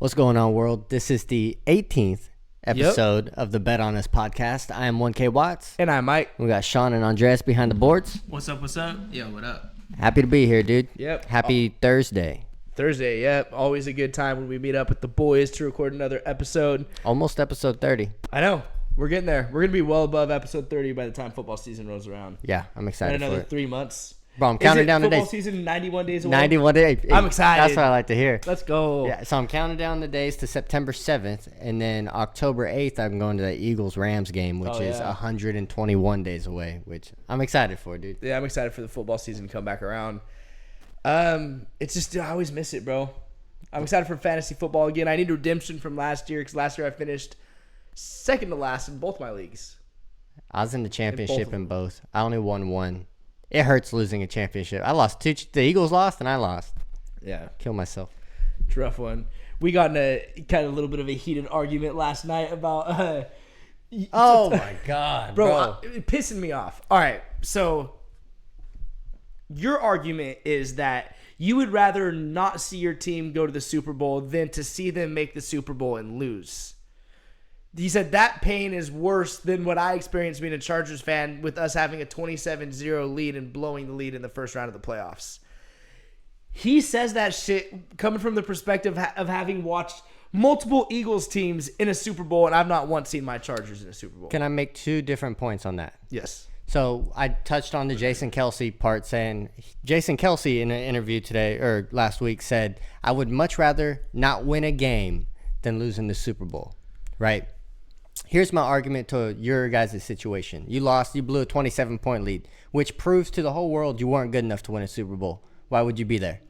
What's going on, world? This is the 18th episode of the Bet On Us podcast. I am 1K Watts. And I'm Mike. We got Sean and Andres behind the boards. What's up, what's up? Yo, what up? Happy to be here, dude. Yep. Happy Thursday. Thursday, yep. Always a good time when we meet up with the boys to record another episode. Almost episode 30. I know. We're getting there. We're going to be well above episode 30 by the time football season rolls around. Yeah, I'm excited In another for it. 3 months. Bro, I'm counting down the days. Football season 91 days away? 91 days. I'm excited. That's what I like to hear. Let's go. Yeah, so I'm counting down the days to September 7th, and then October 8th, I'm going to the Eagles-Rams game, which is 121 days away, which I'm excited for, dude. Yeah, I'm excited for the football season to come back around. It's just, I always miss it, bro. I'm excited for fantasy football again. I need redemption from last year because last year I finished second to last in both my leagues. I was in the championship in both. I only won one. It hurts losing a championship. I lost two. The Eagles lost, and I lost. Yeah. Kill myself. It's a rough one. We got in a kind of a little bit of a heated argument last night about Oh, my God, bro. It pissing me off. All right, so your argument is that you would rather not see your team go to the Super Bowl than to see them make the Super Bowl and lose. He said that pain is worse than what I experienced being a Chargers fan with us having a 27-0 lead and blowing the lead in the first round of the playoffs. He says that shit coming from the perspective of having watched multiple Eagles teams in a Super Bowl, and I've not once seen my Chargers in a Super Bowl. Can I make two different points on that? Yes. So I touched on the Jason Kelce part, saying Jason Kelce in an interview today or last week said, I would much rather not win a game than lose in the Super Bowl, right? Here's my argument to your guys' situation. You lost, you blew a 27-point lead, which proves to the whole world you weren't good enough to win a Super Bowl. Why would you be there?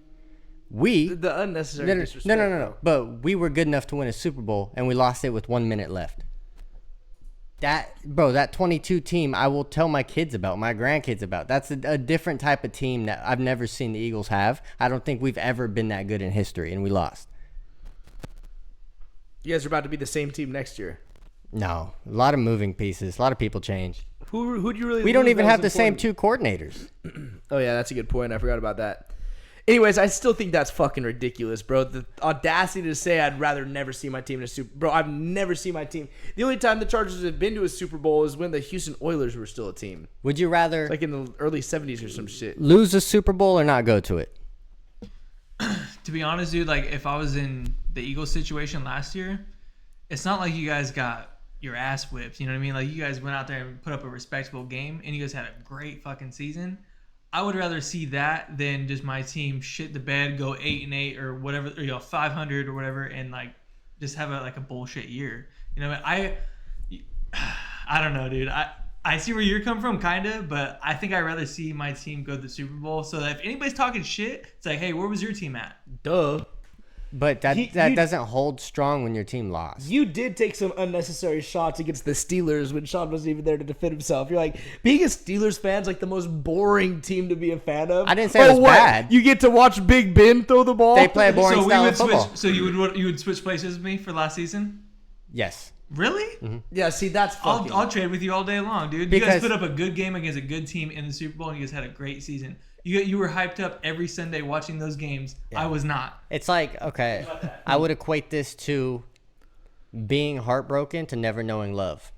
The unnecessary disrespect. No. But we were good enough to win a Super Bowl, and we lost it with 1 minute left. That 22 team, I will tell my kids about, my grandkids about. That's a different type of team that I've never seen the Eagles have. I don't think we've ever been that good in history, and we lost. You guys are about to be the same team next year. No, a lot of moving pieces. A lot of people change. Who do you really? We don't even have the same two coordinators. Oh yeah, that's a good point. I forgot about that. Anyways, I still think that's fucking ridiculous, bro. The audacity to say I'd rather never see my team in a Super Bowl. Bro, I've never seen my team. The only time the Chargers have been to a Super Bowl is when the Houston Oilers were still a team. Would you rather Like in the early 70s or some shit. lose a Super Bowl or not go to it? To be honest, dude, like if I was in the Eagles situation last year, it's not like you guys got your ass whipped. You know what I mean? Like you guys went out there and put up a respectable game, and you guys had a great fucking season. I would rather see that than just my team shit the bed, go 8-8 or whatever, or 500 or whatever, and like just have a bullshit year. You know, I don't know, dude. I see where you're coming from, kinda, but I think I'd rather see my team go to the Super Bowl. So that if anybody's talking shit, it's like, hey, where was your team at? Duh. But that doesn't hold strong when your team lost. You did take some unnecessary shots against the Steelers when Sean wasn't even there to defend himself. You're like, being a Steelers fan's like the most boring team to be a fan of. I didn't say it was bad. You get to watch Big Ben throw the ball? They play a boring style of football. So you would switch places with me for last season? Yes. Really? Mm-hmm. Yeah, see, that's fucking... I'll trade with you all day long, dude. You guys put up a good game against a good team in the Super Bowl, and you guys had a great season. You were hyped up every Sunday watching those games. Yeah. I was not. It's like, okay, I would equate this to being heartbroken to never knowing love.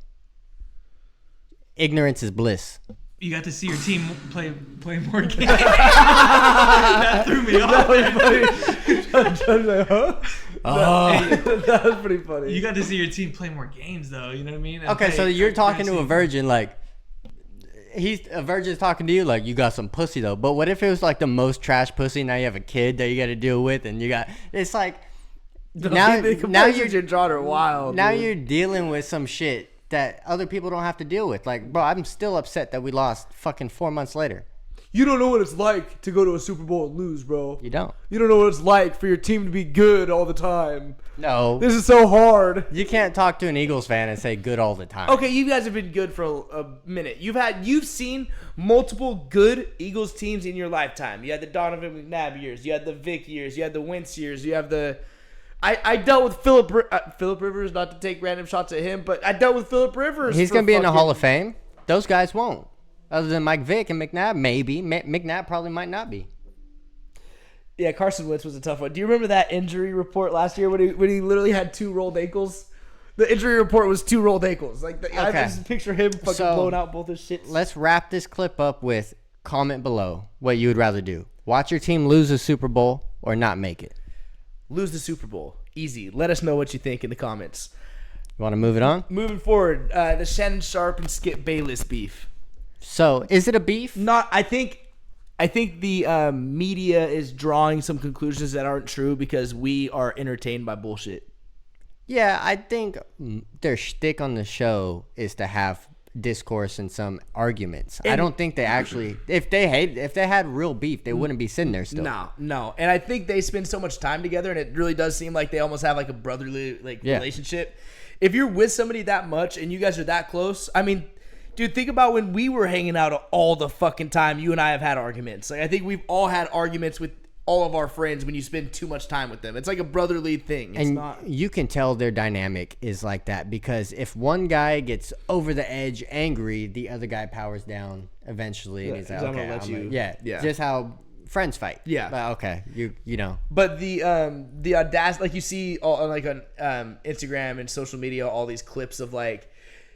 Ignorance is bliss. You got to see your team play more games. That threw me off. Like, huh? That was pretty funny. You got to see your team play more games, though. You know what I mean? Okay, so you're talking to a virgin, like, a virgin's talking to you like, you got some pussy though. But what if it was like the most trash pussy? Now you have a kid that you got to deal with, and it's like now you're drawing her wild. Now dude. you're dealing with some shit that other people don't have to deal with. Like, bro, I'm still upset that we lost fucking 4 months later. You don't know what it's like to go to a Super Bowl and lose, bro. You don't. You don't know what it's like for your team to be good all the time. No. This is so hard. You can't talk to an Eagles fan and say good all the time. Okay, you guys have been good for a minute. You've seen multiple good Eagles teams in your lifetime. You had the Donovan McNabb years. You had the Vic years. You had the Wentz years. You have the... I dealt with Phillip Rivers, not to take random shots at him, but I dealt with Phillip Rivers. He's going to be in the Hall of Fame. Those guys won't. Other than Mike Vick and McNabb, maybe. McNabb probably might not be. Yeah, Carson Wentz was a tough one. Do you remember that injury report last year when he literally had 2 rolled ankles? The injury report was 2 rolled ankles. Like I just picture him fucking blowing out both his shits. Let's wrap this clip up with comment below what you would rather do: watch your team lose a Super Bowl or not make it. Lose the Super Bowl. Easy. Let us know what you think in the comments. You want to move it on? Moving forward, the Shannon Sharp and Skip Bayless beef. So, is it a beef? I think the media is drawing some conclusions that aren't true because we are entertained by bullshit. Yeah, I think their shtick on the show is to have discourse and some arguments. I don't think they actually, if they had real beef, they wouldn't be sitting there still. No. And I think they spend so much time together, and it really does seem like they almost have like a brotherly relationship. If you're with somebody that much and you guys are that close, I mean, dude, think about when we were hanging out all the fucking time. You and I have had arguments. Like, I think we've all had arguments with all of our friends when you spend too much time with them. It's like a brotherly thing. It's not. You can tell their dynamic is like that because if one guy gets over the edge angry, the other guy powers down eventually, and he's like, okay, I'm gonna yeah, just how friends fight. Yeah. But okay, you know. But the audacity, like you see on Instagram and social media, all these clips of like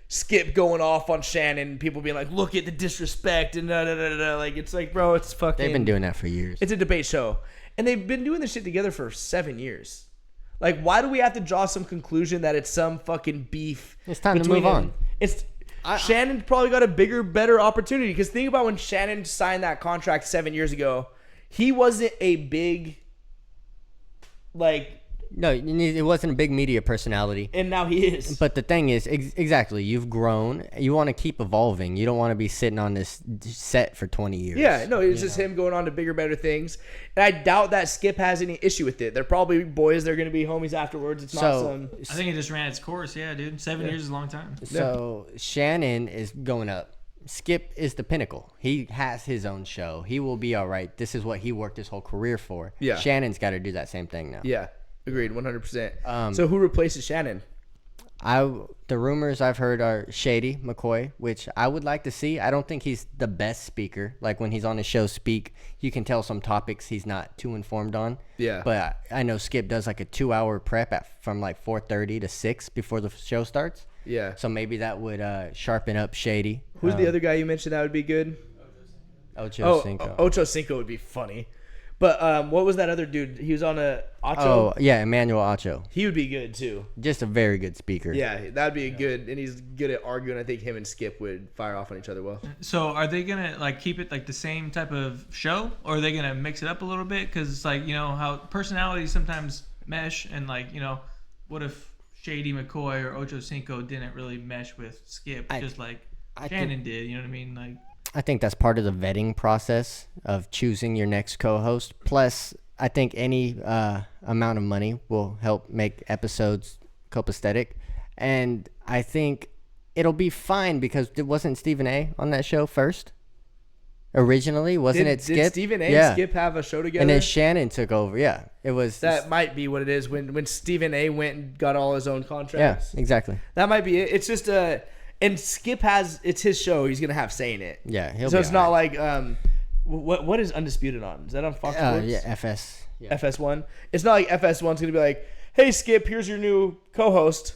Skip going off on Shannon, people being like, look at the disrespect and like, it's like, bro, it's fucking. They've been doing that for years. It's a debate show, and they've been doing this shit together for 7 years. Like, why do we have to draw some conclusion that it's some fucking beef? It's time to move on. Shannon probably got a bigger, better opportunity, because think about when Shannon signed that contract 7 years ago. He wasn't a big, like. No, it wasn't a big media personality. And now he is. But the thing is, exactly, you've grown. You want to keep evolving. You don't want to be sitting on this set for 20 years. Yeah, no, it's just him going on to bigger, better things. And I doubt that Skip has any issue with it. They're probably boys. They're going to be homies afterwards. It's not some. I think it just ran its course. Yeah, dude. 7 years is a long time. So Shannon is going up. Skip is the pinnacle. He has his own show. He will be all right. This is what he worked his whole career for. Yeah. Shannon's got to do that same thing now. Yeah. Agreed, 100%. So who replaces Shannon? The rumors I've heard are Shady McCoy, which I would like to see. I don't think he's the best speaker. Like when he's on his show speak, you can tell some topics he's not too informed on. Yeah. But I know Skip does like a 2-hour prep from like 4:30 to 6 before the show starts. Yeah. So maybe that would sharpen up Shady. Who's the other guy you mentioned that would be good? Ocho Cinco. Ocho Cinco would be funny. But what was that other dude? He was on a Ocho. Oh, yeah, Emmanuel Ocho. He would be good too. Just a very good speaker. Yeah, that'd be good, and he's good at arguing. I think him and Skip would fire off on each other well. So are they gonna like keep it like the same type of show, or are they gonna mix it up a little bit? Because it's like, you know how personalities sometimes mesh, and like, you know, what if Shady McCoy or Ocho Cinco didn't really mesh with Skip, just like Shannon did? You know what I mean? Like, I think that's part of the vetting process of choosing your next co-host. Plus, I think any amount of money will help make episodes copacetic. And I think it'll be fine because it wasn't Stephen A. on that show first. Originally, wasn't it Skip? Did Stephen A. and Skip have a show together? And then Shannon took over. Yeah, it was. That might be what it is when Stephen A. went and got all his own contracts. Yeah, exactly. That might be it. It's just and Skip it's his show. He's gonna have say in it. Yeah, so it's not like what is Undisputed on? Is that on Fox Sports? Yeah, FS. Yeah. FS1. It's not like FS1's gonna be like, hey Skip, here's your new co-host,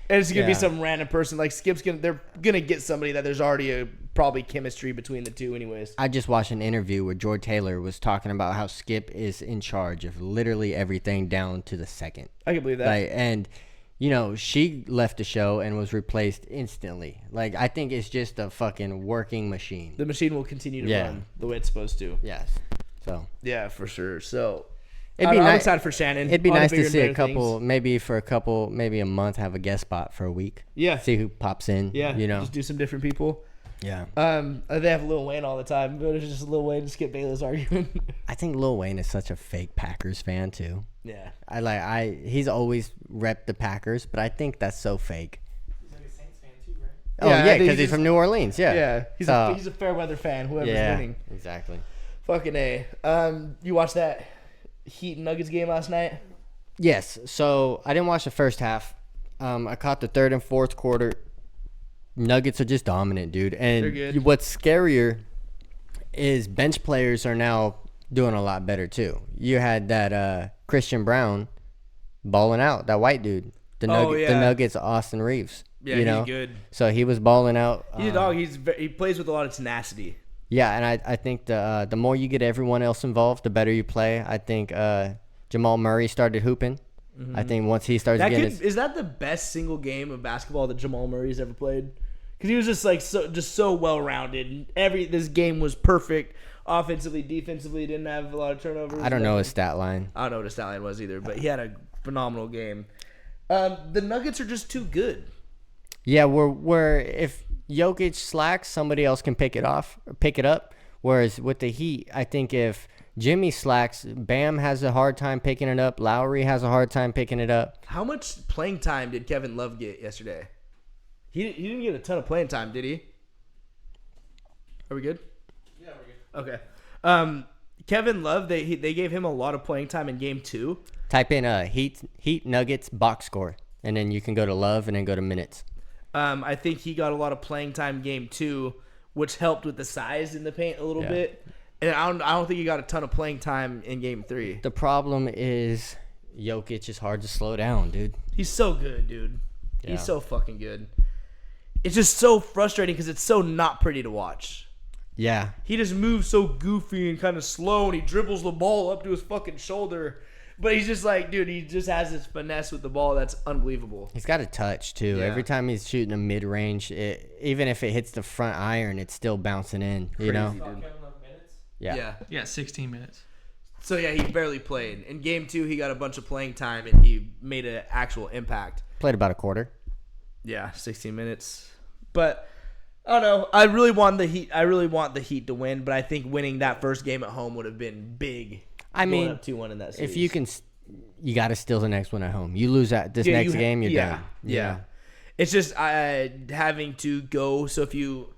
and it's gonna be some random person. Like they're gonna get somebody that there's already probably chemistry between the two, anyways. I just watched an interview where George Taylor was talking about how Skip is in charge of literally everything down to the second. I can believe that. And you know, she left the show and was replaced instantly. Like, I think it's just a fucking working machine. The machine will continue to run the way it's supposed to. Yes. So. Yeah, for sure. So, I'm excited for Shannon. It'd be nice to see maybe a month, have a guest spot for a week. Yeah. See who pops in. Yeah. You know. Just do some different people. Yeah. They have Lil Wayne all the time, but it's just Lil Wayne to Skip Bayless argument. I think Lil Wayne is such a fake Packers fan too. Yeah. He's always repped the Packers, but I think that's so fake. He's like a Saints fan too, right? Oh yeah, because he's from New Orleans. Yeah. Yeah. He's a fair weather fan. Whoever's winning. Exactly. Fucking A. You watched that Heat and Nuggets game last night? Yes. So I didn't watch the first half. I caught the third and fourth quarter. Nuggets are just dominant, dude. And what's scarier is bench players are now doing a lot better too. You had that Christian Brown balling out, that white dude. The Nuggets, Austin Reeves. Yeah, you know? he's good. So he was balling out. He's a dog. He plays with a lot of tenacity. Yeah, and I think the more you get everyone else involved, the better you play. I think Jamal Murray started hooping. I think once he starts Is that the best single game of basketball that Jamal Murray's ever played? Because he was just so well rounded. This game was perfect. Offensively, defensively, didn't have a lot of turnovers. I don't know his stat line. I don't know what his stat line was either, but he had a phenomenal game. The Nuggets are just too good. Yeah, where if Jokic slacks, somebody else can pick it up. Whereas with the Heat, I think if Jimmy slacks, Bam has a hard time picking it up. Lowry has a hard time picking it up. How much playing time did Kevin Love get yesterday? He didn't get a ton of playing time, did he? Are we good? Yeah, we're good. Okay. Kevin Love, they gave him a lot of playing time in game 2. Type in Heat Nuggets box score, and then you can go to Love and then go to minutes. I think he got a lot of playing time game 2, which helped with the size in the paint a little bit. And I don't think he got a ton of playing time in game 3. The problem is Jokic is hard to slow down, dude. He's so good, dude. Yeah. He's so fucking good. It's just so frustrating because it's so not pretty to watch. Yeah. He just moves so goofy and kind of slow, and he dribbles the ball up to his fucking shoulder. But he's just like, dude, he just has this finesse with the ball that's unbelievable. He's got a touch, too. Yeah. Every time he's shooting a mid-range, even if it hits the front iron, it's still bouncing in, you know? Dude. Yeah. Yeah, 16 minutes. So, yeah, he barely played. In game 2, he got a bunch of playing time, and he made an actual impact. Played about a quarter. Yeah, 16 minutes. But I don't know. I really want the Heat to win, but I think winning that first game at home would have been big. I mean, going up 2-1 in that series. if you can, you got to steal the next one at home. You lose this next game, you're done. Yeah. It's just having to go. So if you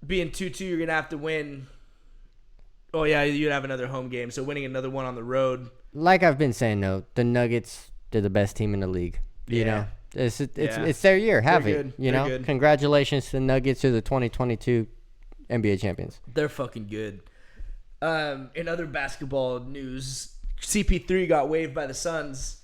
being 2-2, you're going to have to win. Oh, yeah, you'd have another home game. So winning another one on the road. Like I've been saying, though, the Nuggets, they're the best team in the league. You know? It's their year. Have They're it. good. You They're know? good. Congratulations to the Nuggets, who are the 2022 NBA champions. They're fucking good. In other basketball news, CP3 got waived by the Suns.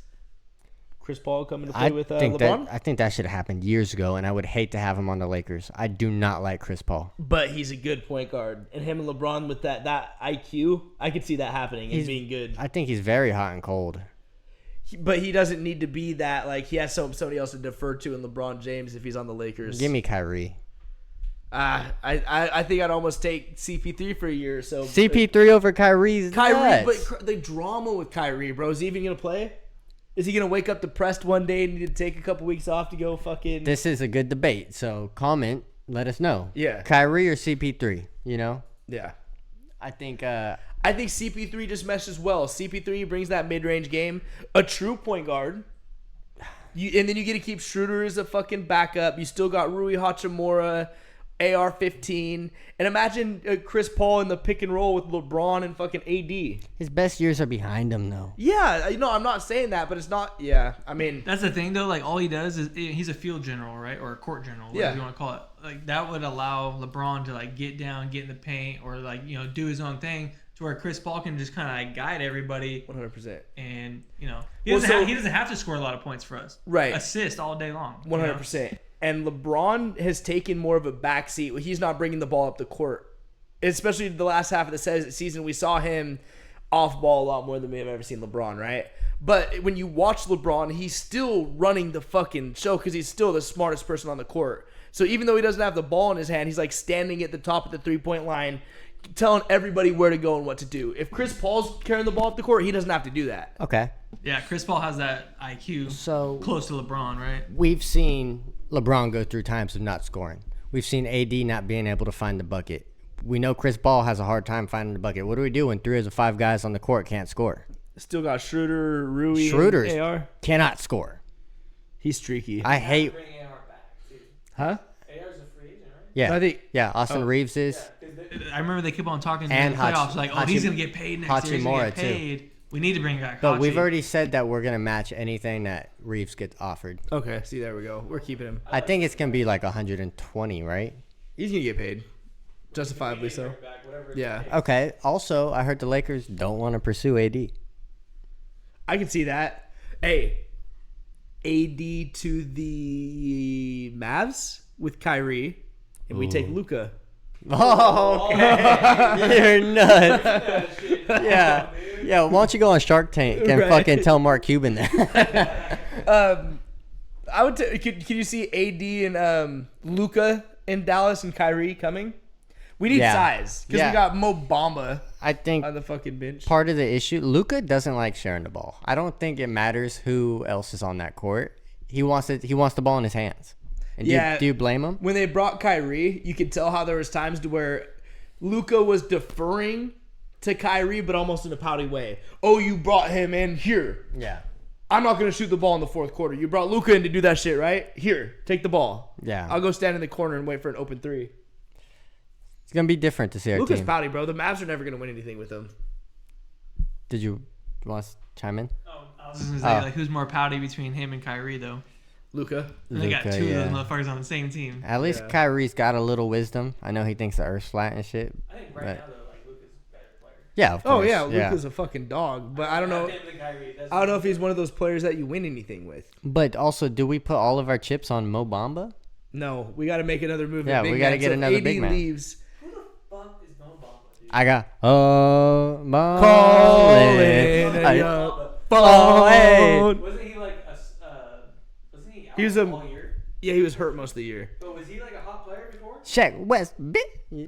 Chris Paul coming to play with LeBron? I think that should have happened years ago, and I would hate to have him on the Lakers. I do not like Chris Paul. But he's a good point guard. And him and LeBron with that IQ, I could see that happening and being good. I think he's very hot and cold. But he doesn't need to be that. Like, he has somebody else to defer to in LeBron James if he's on the Lakers. Give me Kyrie. I think I'd almost take CP3 for a year or so. CP3 over Kyrie's Kyrie, nuts. but the drama with Kyrie, bro. Is he even going to play? Is he going to wake up depressed one day and need to take a couple weeks off to go fucking... This is a good debate, so comment. Let us know. Yeah. Kyrie or CP3, you know? Yeah. I think CP3 just meshes well. CP3 brings that mid-range game. A true point guard. And then you get to keep Schroeder as a fucking backup. You still got Rui Hachimura, AR-15. And imagine Chris Paul in the pick and roll with LeBron and fucking AD. his best years are behind him, though. Yeah, I'm not saying that, but it's not... Yeah, I mean... That's the thing, though. Like, all he does is he's a field general, right? Or a court general, whatever you want to call it. Like, that would allow LeBron to, like, get down, get in the paint, or, like, you know, do his own thing, to where Chris Paul can just kind of, like, guide everybody. 100%. And, you know, he doesn't have to score a lot of points for us. Right. Assist all day long. 100%. And LeBron has taken more of a backseat. He's not bringing the ball up the court. Especially the last half of the season, we saw him off ball a lot more than we have ever seen LeBron, right? But when you watch LeBron, he's still running the fucking show because he's still the smartest person on the court. So even though he doesn't have the ball in his hand, he's like standing at the top of the three-point line, telling everybody where to go and what to do. If Chris Paul's carrying the ball up the court, he doesn't have to do that. Okay. Yeah, Chris Paul has that IQ close to LeBron, right? We've seen LeBron go through times of not scoring. We've seen AD not being able to find the bucket. We know Chris Paul has a hard time finding the bucket. What do we do when 3 of the 5 guys on the court can't score? Still got Schroeder, Rui, Schroeder and AR. cannot score. He's streaky. I hate... Bring AR back, too. Huh? AR's a free agent, right? Yeah. I think- Austin Reeves is. I remember they keep on talking And in the playoffs, like, he's going to get paid next year. He's going to get paid. We need to bring back But we've Hachi. already said that we're going to match anything that Reeves gets offered. Okay, see, there we go. We're keeping him. I think it's going to be like 120, right? He's going to get paid. Justifiably so. whatever. Yeah. Okay. Also, I heard the Lakers don't want to pursue AD. I can see that. Hey, AD to the Mavs with Kyrie, and we take Luka. Oh, okay. You're nuts. Yeah. Yeah. Why don't you go on Shark Tank and Right. fucking tell Mark Cuban that? I would. Can you see AD and Luka in Dallas and Kyrie coming? We need Yeah. size because Yeah. we got Mo Bamba I think on the fucking bench. part of the issue, Luka doesn't like sharing the ball. I don't think it matters who else is on that court. He wants it. He wants the ball in his hands. And Yeah. do you blame him? When they brought Kyrie, you could tell how there was times to where Luka was deferring to Kyrie, but almost in a pouty way. Oh, you brought him in here. Yeah. I'm not going to shoot the ball in the fourth quarter. You brought Luka in to do that shit, right? Here, take the ball. Yeah. I'll go stand in the corner and wait for an open three. It's gonna be different to see our Luka's team. pouty, bro. The Mavs are never going to win anything with him. Did you want to chime in? Oh, I was just gonna say, like, who's more pouty between him and Kyrie, though? Luka. And they got Luka, two yeah. of those motherfuckers on the same team. At least Yeah. Kyrie's got a little wisdom. I know he thinks the earth's flat and shit. I think But- though, like, Luka's a better player. Yeah, of Oh, course. yeah. Luka's a fucking dog. But I don't know. I don't know if he's one of those players that you win anything with. But also, do we put all of our chips on Mo Bamba? No, we got to make another move. Yeah, at big we gotta man. get So if another AD big man. leaves. Who the fuck is Mo Bamba, dude? I got Calling your phone. Wasn't he like wasn't he out He was a- all year? Yeah, he was hurt most of the year. But was he like a hot player before? Shaq West, He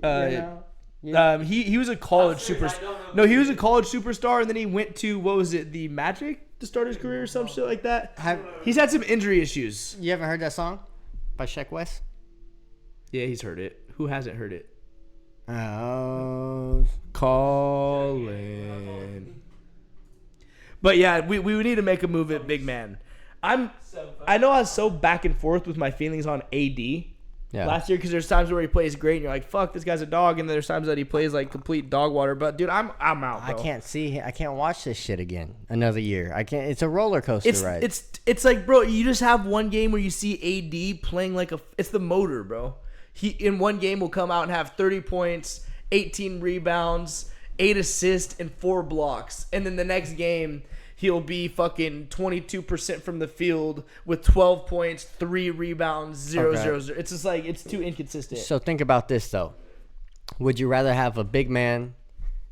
was a college serious, I superstar. don't know No, who he he was a is. college superstar, and then he went to what was it, the Magic to start his career or some shit like that. Have, He's had some injury issues. you ever heard that song by Shaq West? Yeah, he's heard it. Who hasn't heard it? Oh, Calling. But yeah, we need to make a move at big man. I know I was so back and forth with my feelings on AD yeah. last year because there's times where he plays great and you're like, fuck, this guy's a dog, and then there's times that he plays like complete dog water. But dude, I'm out. I Bro. I can't watch this shit again another year. I can't. It's a roller coaster ride. It's like, bro, you just have one game where you see AD playing like it's the motor, bro. He in one game will come out and have 30 points, 18 rebounds, 8 assists, and 4 blocks, and then the next game he'll be fucking 22% from the field with 12 points, 3 rebounds, 0, Okay. 0, 0. It's just like it's too inconsistent. So think about this though. Would you rather have a big man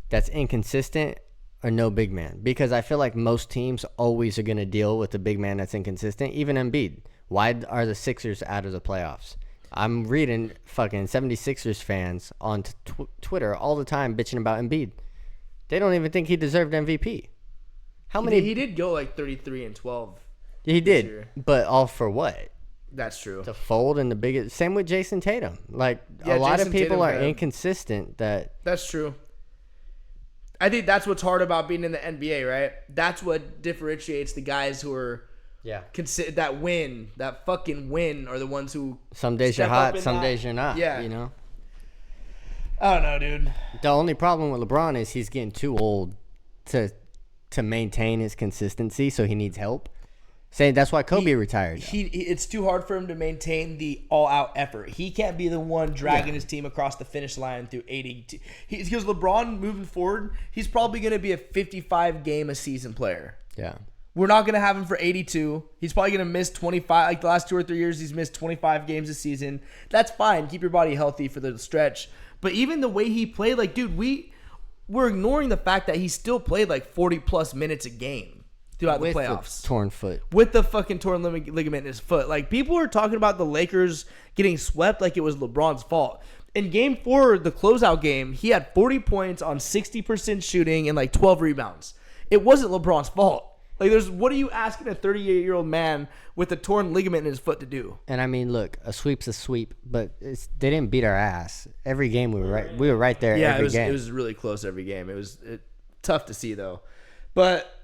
that's inconsistent or no big man? Because I feel like most teams always are going to deal with a big man that's inconsistent, even Embiid. Why are the Sixers out of the playoffs? I'm reading fucking 76ers fans on Twitter all the time bitching about Embiid. They don't even think he deserved MVP. How many? He did go like 33 and 12. He did, year. but all for what? That's true. To fold in the biggest. Same with Jason Tatum. Like Yeah, a lot Jason of people Tatum are had- inconsistent. That That's true. I think that's what's hard about being in the NBA, right? That's what differentiates the guys who are that fucking win are the ones who some days you're step up hot, in some that. days you're not. Yeah. You know. I don't know, dude. The only problem with LeBron is he's getting too old to maintain his consistency, so he needs help. Saying that's why Kobe retired. It's too hard for him to maintain the all-out effort. He can't be the one dragging his team across the finish line through 82. Because LeBron moving forward, he's probably going to be a 55 game a season player. Yeah. We're not going to have him for 82. He's probably going to miss 25. Like the last 2 or 3 years, he's missed 25 games a season. That's fine. Keep your body healthy for the stretch. But even the way he played, like, dude, we're ignoring the fact that he still played like 40 plus minutes a game throughout With the playoffs. the torn foot. With the fucking torn ligament in his foot. Like, people are talking about the Lakers getting swept like it was LeBron's fault. In game 4, the closeout game, he had 40 points on 60% shooting and like 12 rebounds. It wasn't LeBron's fault. Like, what are you asking a 38-year-old man with a torn ligament in his foot to do? And I mean, look, a sweep's a sweep, but they didn't beat our ass every game. We were right there Yeah, every game. it was really close every game. It was tough to see though, but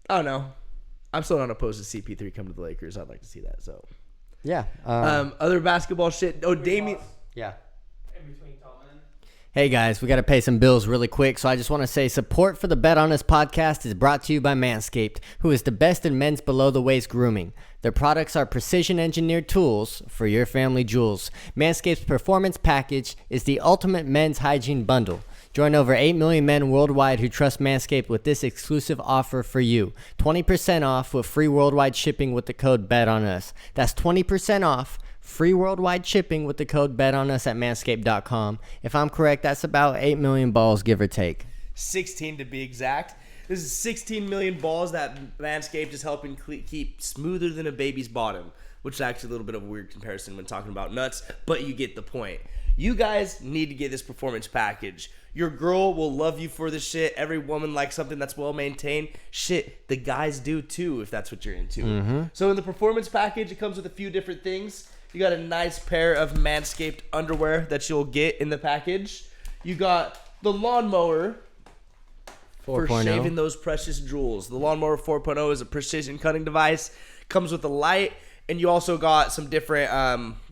I don't know. I'm still not opposed to CP3 come to the Lakers. I'd like to see that. So, yeah. other basketball shit. Oh, Damian. Yeah. In between Tallman. Hey guys, we got to pay some bills really quick, so I just want to say support for the Bet On Us podcast is brought to you by Manscaped, who is the best in men's below-the-waist grooming. Their products are precision-engineered tools for your family jewels. Manscaped's Performance Package is the ultimate men's hygiene bundle. Join over 8 million men worldwide who trust Manscaped with this exclusive offer for you. 20% off with free worldwide shipping with the code BETONUS. That's 20% off. Free worldwide shipping with the code BETONUS at manscaped.com. If I'm correct, that's about 8 million balls, give or take. 16 to be exact. This is 16 million balls that Manscaped is helping keep smoother than a baby's bottom, which is actually a little bit of a weird comparison when talking about nuts, but you get the point. You guys need to get this performance package. Your girl will love you for this shit. Every woman likes something that's well maintained. Shit, the guys do too if that's what you're into. So in the performance package, it comes with a few different things. You got a nice pair of Manscaped underwear that you'll get in the package. You got the lawnmower for 4.0. shaving those precious jewels. The lawnmower 4.0 is a precision cutting device. Comes with a light, and you also got some different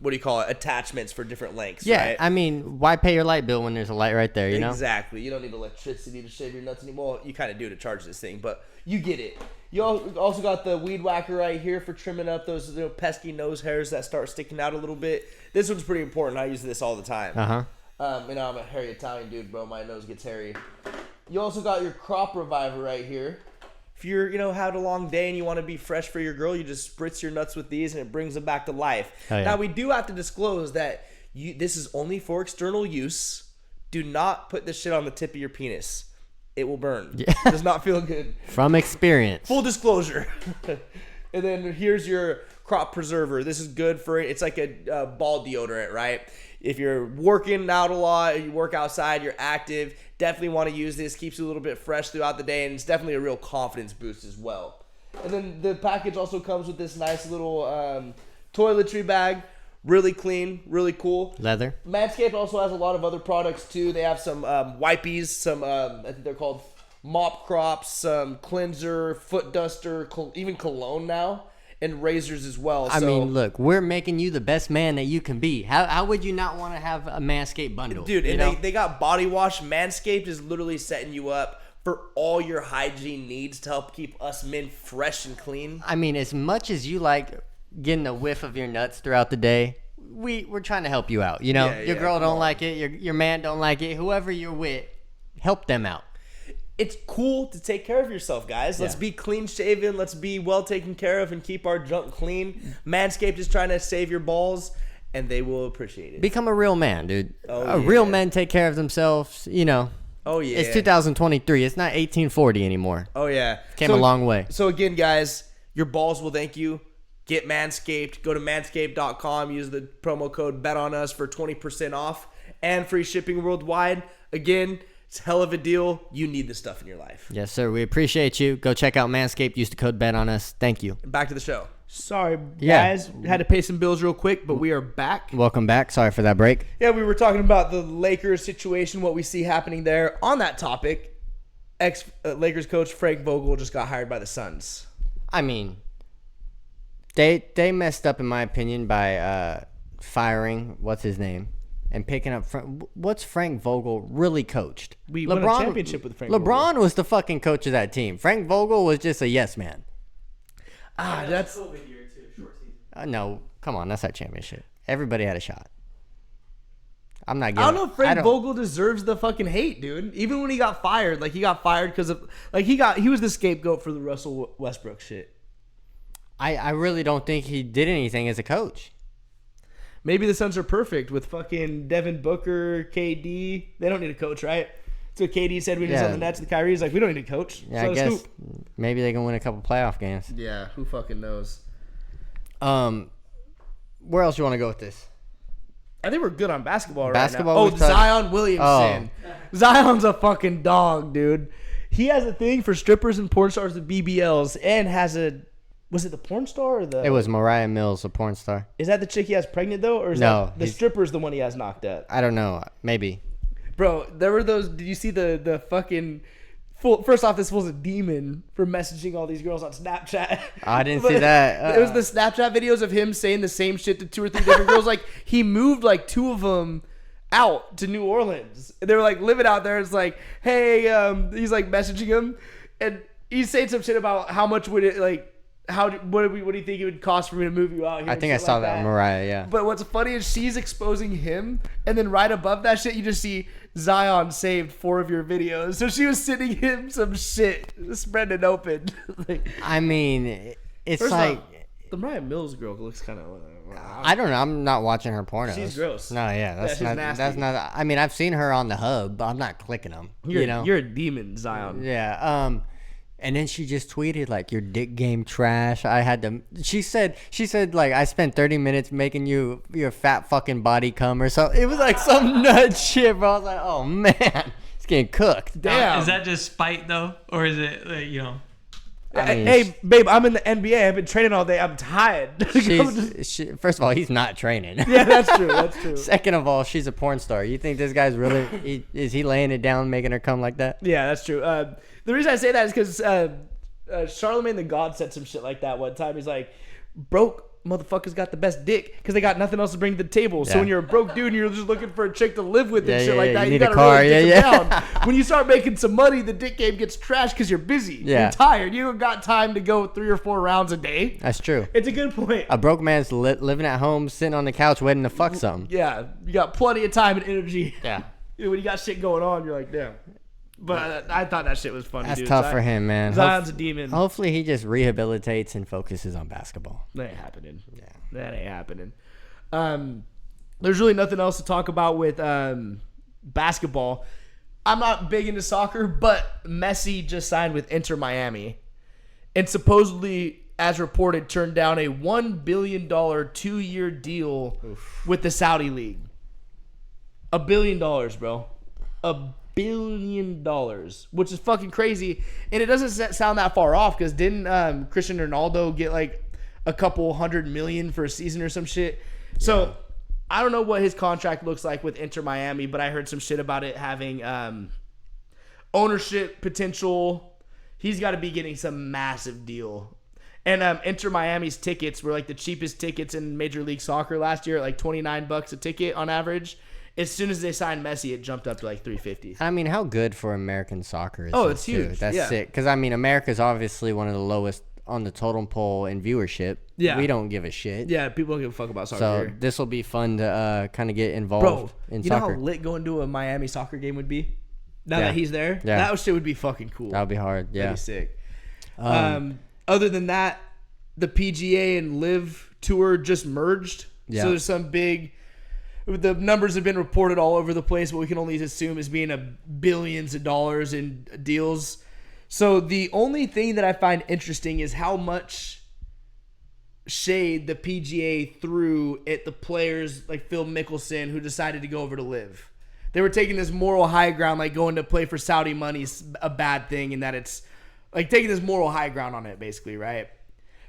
attachments for different lengths. Yeah, right? I mean, why pay your light bill when there's a light right there, you know? Exactly. You don't need electricity to shave your nuts anymore. You kind of do to charge this thing, but you get it. You also got the weed whacker right here for trimming up those pesky nose hairs that start sticking out a little bit. This one's pretty important. I use this all the time. I'm a hairy Italian dude, bro. My nose gets hairy. You also got your crop reviver right here. If you're, had a long day and you want to be fresh for your girl, you just spritz your nuts with these and it brings them back to life. Oh, yeah. Now, we do have to disclose that this is only for external use. Do not put this shit on the tip of your penis. It will burn. Yeah. It does not feel good. From experience. Full disclosure. And then here's your crop preserver. This is good for it. It's like a ball deodorant, right? If you're working out a lot, you work outside, you're active, definitely want to use this. Keeps you a little bit fresh throughout the day, and it's definitely a real confidence boost as well. And then the package also comes with this nice little toiletry bag. Really clean, really cool. Leather. Manscaped also has a lot of other products too. They have some wipies, some I think they're called mop crops, some cleanser, foot duster, even cologne now, and razors as well. I mean, look, we're making you the best man that you can be. How would you not want to have a Manscaped bundle? Dude, and they got body wash. Manscaped is literally setting you up for all your hygiene needs to help keep us men fresh and clean. I mean, as much as you like getting a whiff of your nuts throughout the day, we're trying to help you out. Your girl don't like it, your man don't like it, whoever you're with, help them out. It's cool to take care of yourself, guys. Let's be clean shaven. Let's be well taken care of and keep our junk clean. Manscaped is trying to save your balls, and they will appreciate it. Become a real man, dude. Real men take care of themselves, Oh, yeah. It's 2023. It's not 1840 anymore. Oh, yeah. Came a long way. So, again, guys, your balls will thank you. Get Manscaped. Go to manscaped.com. Use the promo code BETONUS for 20% off and free shipping worldwide. Again, it's a hell of a deal. You need this stuff in your life. Yes, sir. We appreciate you. Go check out Manscaped. Use the code BETONUS. Thank you. Back to the show. Sorry, Yeah. guys. Had to pay some bills real quick, but we are back. Welcome back. Sorry for that break. Yeah, we were talking about the Lakers situation, what we see happening there. On that topic, ex-Lakers coach Frank Vogel just got hired by the Suns. I mean, they messed up, in my opinion, by firing, what's his name, and picking up what's Frank Vogel really coached. We won a championship with Frank Vogel. LeBron was the fucking coach of that team. Frank Vogel was just a yes man. That's COVID year too, short season. No, come on, that's that championship. Everybody had a shot. I'm not I giving. don't know if Frank Vogel deserves the fucking hate, dude. Even when he got fired, he got fired because of he was the scapegoat for the Russell Westbrook shit. I really don't think he did anything as a coach. Maybe the Suns are perfect with fucking Devin Booker, KD. They don't need a coach, right? That's what KD said when he was on the Nets. The Kyrie's like, we don't need a coach. Yeah, I guess maybe they can win a couple playoff games. Yeah, who fucking knows? Where else you want to go with this? I think we're good on basketball, Basketball, right now. we've touched- Zion Williamson. Oh. Zion's a fucking dog, dude. He has a thing for strippers and porn stars with BBLs and has a... Was it the porn star or the... It was Mariah Mills, a porn star. Is that the chick he has pregnant, though? Or is No, that the stripper's the one he has knocked up? I don't know. Maybe. Bro, there were those... Did you see the fucking... First off, this was a demon for messaging all these girls on Snapchat. I didn't see that. It was the Snapchat videos of him saying the same shit to 2 or 3 different girls. Like, he moved, 2 of them out to New Orleans. And they were like living out there. It's like, hey, he's like messaging him, and he's saying some shit about how much would it like. What do you think it would cost for me to move you out here? I think I saw that on Mariah, yeah. But what's funny is she's exposing him, and then right above that shit, you just see Zion saved 4 of your videos. So she was sending him some shit, spreading it open. Like, I mean, it's first like off, the Mariah Mills girl looks kind of. I don't know. I'm not watching her pornos. She's gross. No, yeah, that's she's not. nasty. That's not. I mean, I've seen her on the hub, but I'm not clicking them. You're a demon, Zion. Yeah. And then she just tweeted like, "Your dick game trash." I had to. She said like, "I spent 30 minutes making your fat fucking body come," or something. It was like some nut shit, bro. I was like, "Oh man, it's getting cooked." Damn. Is that just spite though, or is it like, you know? I mean, hey, babe, I'm in the NBA. I've been training all day. I'm tired. First of all, he's not training. Yeah, that's true. That's true. Second of all, she's a porn star. You think this guy's really? Is he laying it down, making her come like that? Yeah, that's true. The reason I say that is because Charlemagne the God said some shit like that one time. He's like, broke motherfuckers got the best dick because they got nothing else to bring to the table. So Yeah. when you're a broke dude and you're just looking for a chick to live with and Yeah, shit yeah, like yeah. that, You you need a gotta car. really Yeah, dick 'em yeah. down. When you start making some money, the dick game gets trashed because you're busy. Yeah. You're tired. You don't got time to go 3 or 4 rounds a day. That's true. It's a good point. A broke man's living at home, sitting on the couch, waiting to fuck something. Yeah, you got plenty of time and energy. Yeah. When you got shit going on, you're like, damn. But I thought that shit was funny. That's dude. tough for him, man. Zion's a demon. Hopefully he just rehabilitates and focuses on basketball. That ain't happening. Yeah. That ain't happening. There's really nothing else to talk about with basketball. I'm not big into soccer, but Messi just signed with Inter Miami, and supposedly, as reported, turned down a $1 billion 2-year deal with the Saudi league. $1 billion, bro. $1 billion, which is fucking crazy, and it doesn't sound that far off because didn't Cristiano Ronaldo get like a couple $100 million for a season or some shit? So I don't know what his contract looks like with Inter Miami, but I heard some shit about it having ownership potential. He's got to be getting some massive deal. And Inter Miami's tickets were like the cheapest tickets in Major League Soccer last year, at like $29 a ticket on average. As soon as they signed Messi, it jumped up to like $350. I mean, how good for American soccer is Oh, this, it's too? huge. That's Yeah. sick. Because, I mean, America's obviously one of the lowest on the totem pole in viewership. Yeah. We don't give a shit. Yeah, people don't give a fuck about soccer So here. this will be fun to kind of get involved Bro, in you soccer. know how lit going to a Miami soccer game would be? Now Yeah. that he's there? Yeah. That shit would be fucking cool. That would be hard. That'd Yeah. be sick. Other than that, the PGA and Live Tour just merged. Yeah. So there's some big... The numbers have been reported all over the place, but we can only assume is being billions of dollars in deals. So the only thing that I find interesting is how much shade the PGA threw at the players like Phil Mickelson who decided to go over to Live. They were taking this moral high ground, like going to play for Saudi money is a bad thing, and that it's like taking this moral high ground on it, basically, right?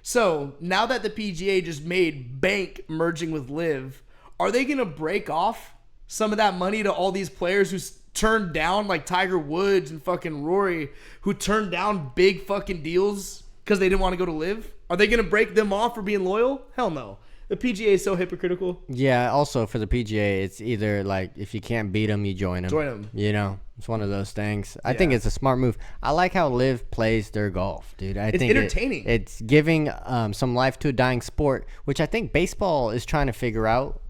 So now that the PGA just made bank merging with Live, are they going to break off some of that money to all these players who turned down, like Tiger Woods and fucking Rory, who turned down big fucking deals because they didn't want to go to Live? Are they going to break them off for being loyal? Hell no. The PGA is so hypocritical. Yeah, also for the PGA, it's either like if you can't beat them, you join them. Join 'em. You know, it's one of those things. I think Yeah. it's a smart move. I like how Liv plays their golf, dude. I think entertaining. It's giving some life to a dying sport, which I think baseball is trying to figure out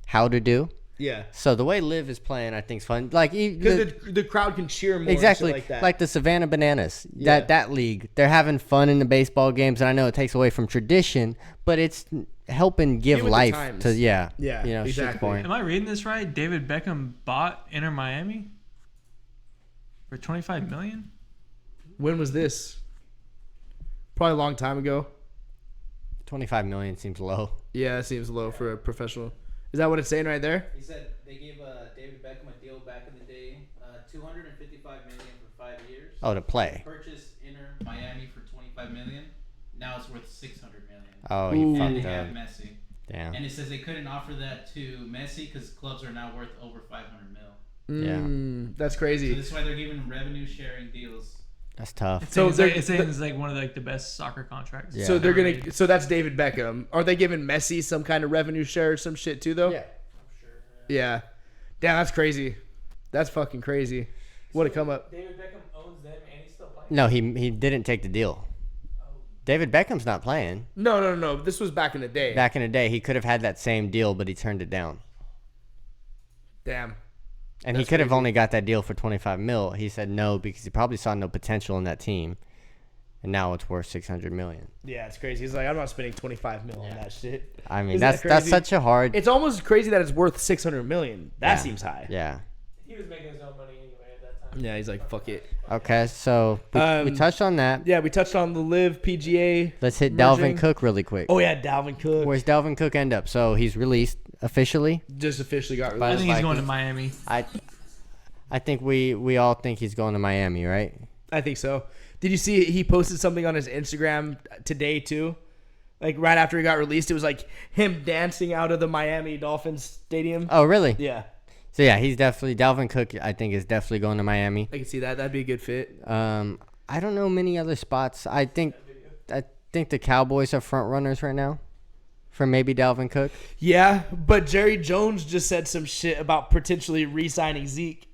how to do. Yeah. So the way Liv is playing, I think is fun. Like Because the crowd can cheer more. exactly And shit like that. like the Savannah Bananas. Yeah. That league, they're having fun in the baseball games, and I know it takes away from tradition, but it's helping give Get with the life times. to Yeah, you know, shit exactly. point. Am I reading this right? David Beckham bought Inter Miami for $25 million. When was this? Probably a long time ago. 25 million seems low. Yeah, that seems low for a professional. Is that what it's saying right there? He said they gave David Beckham a deal back in the day, $255 million for 5 years. Oh, to play. Purchased Inter Miami for $25 million. Now it's worth $600 million. Oh, Ooh. you And they fucked have up. Messi. Damn. And it says they couldn't offer that to Messi because clubs are now worth over $500 Yeah. That's So crazy. this is why they're giving revenue sharing deals. That's tough. So they're- it's saying it's like one of like the best soccer contracts. Yeah. So they're ever gonna. made. So that's David Beckham. Are they giving Messi some kind of revenue share or some shit too, though? I'm sure. Yeah. Damn, that's crazy. That's fucking crazy. What a come up. David Beckham owns them and he's still playing. No, he didn't take the deal. David Beckham's not playing. No. This was back in the day. Back in the day, he could have had that same deal, but he turned it down. Damn. And he could have only got that deal for $25 million. He said no because he probably saw no potential in that team. And now it's worth $600 million. Yeah, it's crazy. He's like, I'm not spending $25 million on that shit. I mean, Isn't that's that crazy? such a hard. It's almost crazy that it's worth $600 million. That seems high. Yeah. He was making his own money anyway at that time. Yeah, he's like, fuck it. Okay, so we touched on that. Yeah, we touched on the Live PGA. Let's hit merging. Dalvin Cook really quick. Oh yeah, Dalvin Cook. Where's Dalvin Cook end up? So he's released officially. Just officially got I released. think he's going to Miami. I think we all think he's going to Miami, right? I think so. Did you see he posted something on his Instagram today too? Like right after he got released, it was like him dancing out of the Miami Dolphins stadium. Oh, really? Yeah, So yeah, he's definitely Dalvin Cook. I think is definitely going to Miami. I can see that. That'd be a good fit. I don't know many other spots. I think the Cowboys are front runners right now for maybe Dalvin Cook. Yeah, but Jerry Jones just said some shit about potentially re-signing Zeke.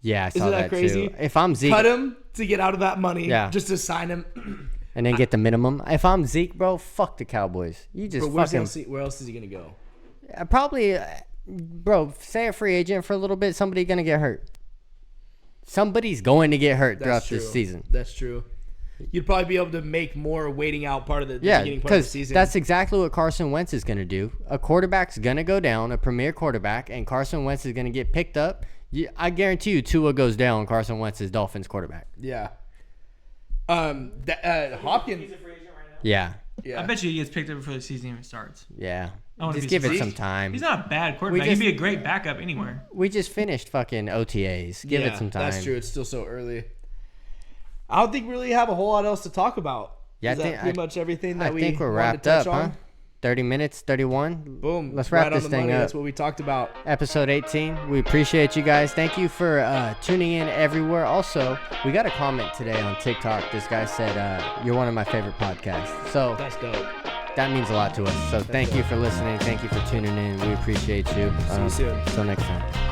Yeah, I saw Isn't that that crazy? too. If I'm Zeke, Cut him to get out of that money. Yeah. Just to sign him. and then get the minimum. If I'm Zeke, bro, fuck the Cowboys. You just But fucking where else is he gonna go? probably, bro. Say a free agent for a little bit. Somebody gonna get hurt. Somebody's going to get hurt throughout this season. That's true. You'd probably be able to make more waiting out part of the Yeah, beginning part of the because season. that's exactly what Carson Wentz is going to do. A quarterback's going to go down, a premier quarterback, and Carson Wentz is going to get picked up. I guarantee you Tua goes down, Carson Wentz is Dolphins quarterback. yeah. Hopkins. He's a free agent right now. Yeah. Yeah. I bet you he gets picked up before the season even starts. Yeah. I wanna Just be give it surprised. some time. He's not a bad quarterback. just- He'd be a great backup anywhere. We just finished fucking OTAs. Give Yeah, it some time. That's true. It's still so early. I don't think we really have a whole lot else to talk about. Yeah, Is that pretty much everything that I we think we're wanted wrapped to touch up, huh? on? 30 minutes, 31. Boom. Let's wrap Right on this the thing money. up. That's what we talked about. Episode 18. We appreciate you guys. Thank you for tuning in everywhere. Also, we got a comment today on TikTok. This guy said, you're one of my favorite podcasts. So That's dope. that means a lot to us. So thank you for listening. Thank you for tuning in. We appreciate you. See you soon. Until next time.